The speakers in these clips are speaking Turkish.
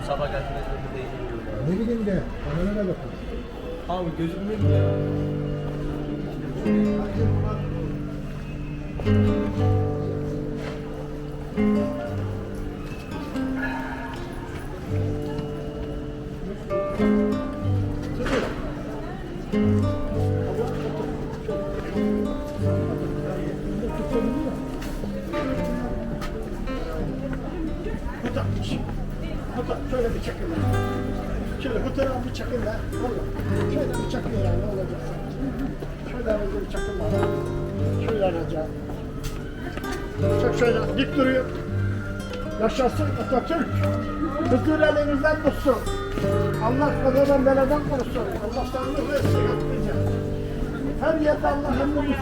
Sabah geldiğinde burada değilim. Ne bileyim de, bana ne bakın. Abi gözükmüyor mu ya? Şöyle bir çakın lan. Şöyle bu tarafa bir çakın lan. Şöyle bir çakın yani ne olacak sanki. Şöyle bir çakın lan. Şöyle alacağım. Çok şöyle dik duruyor. Yaşasın Atatürk. Huzur elinizden tutsun. Allah kazadan beladan korusun. Allah sağlık versin yapmayacak. Her yerde Allah emri bulsun.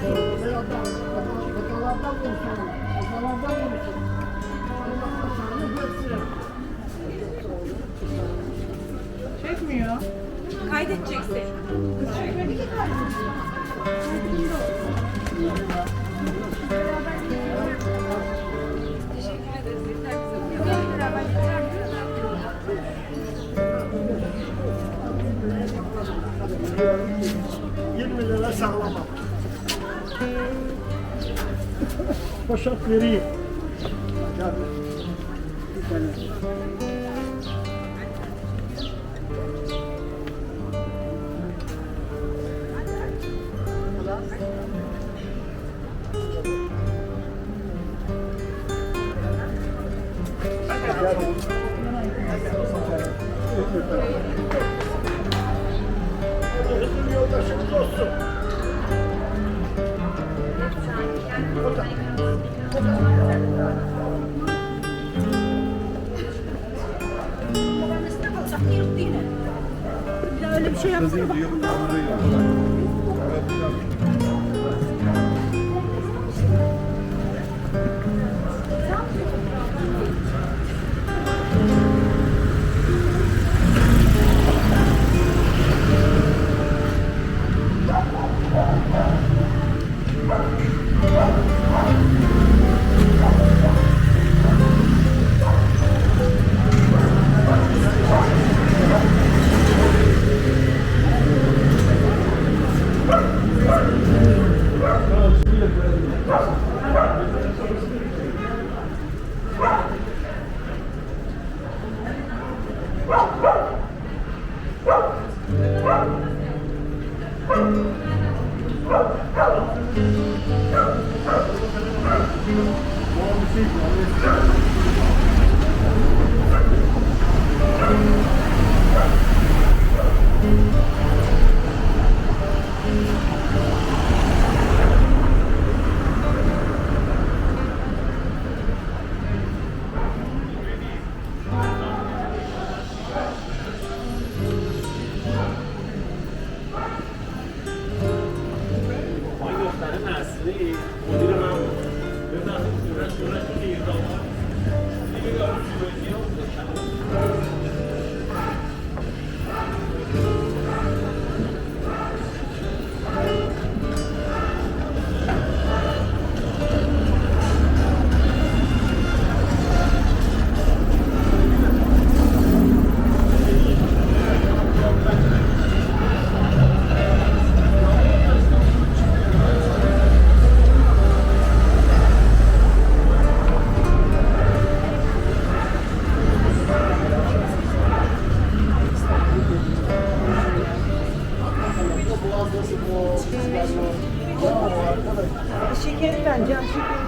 Kazalardan korusun. Kazalardan korusun. Allah sağlık versin. Çekmiyor. Kaydedeceksin. Kız çekmedi ki kaydedecek. Teşekkür ederiz. Yeter bize. Hep beraber yeter mi? 20 lira sağlamam. Poşet vereyim. Gel. Bir tane. Hızlı yoldaşımız olsun. Bir daha öyle bir şey yapsana bak. Şekeri bence. Şekeri.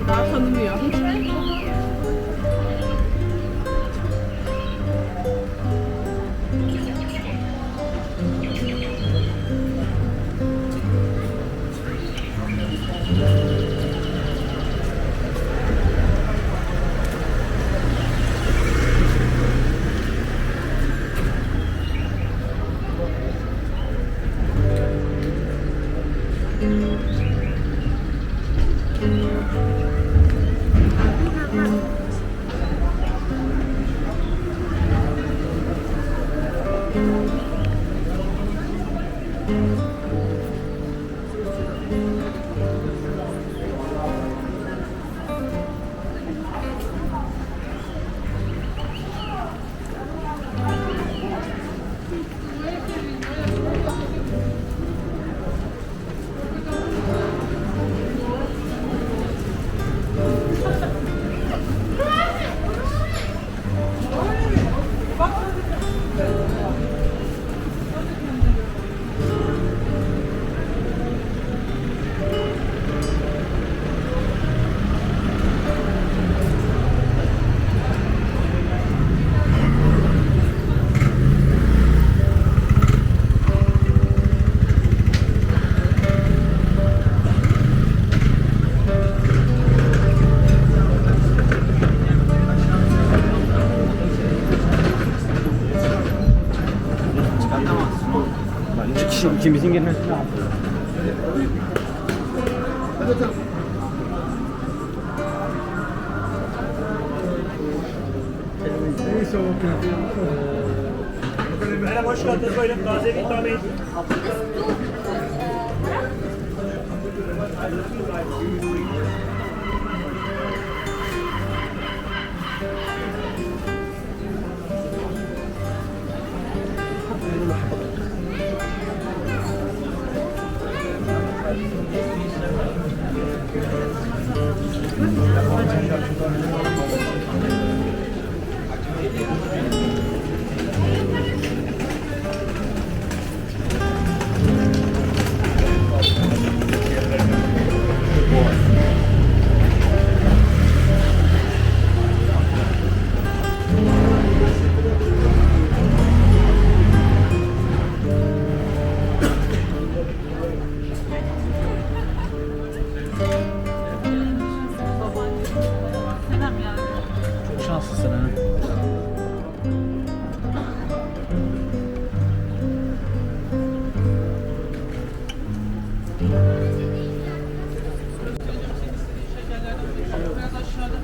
Daha tanımıyor. İkimizin girmesi lazım. Merhaba, hoş geldiniz. Buyurun, taze ikram edin. Selam yani. Çok şanslısın ha. Biraz aşağıda.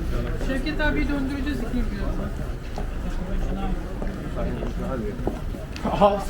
Şevket abiyi döndüreceğiz 2 birazdan. Hadi.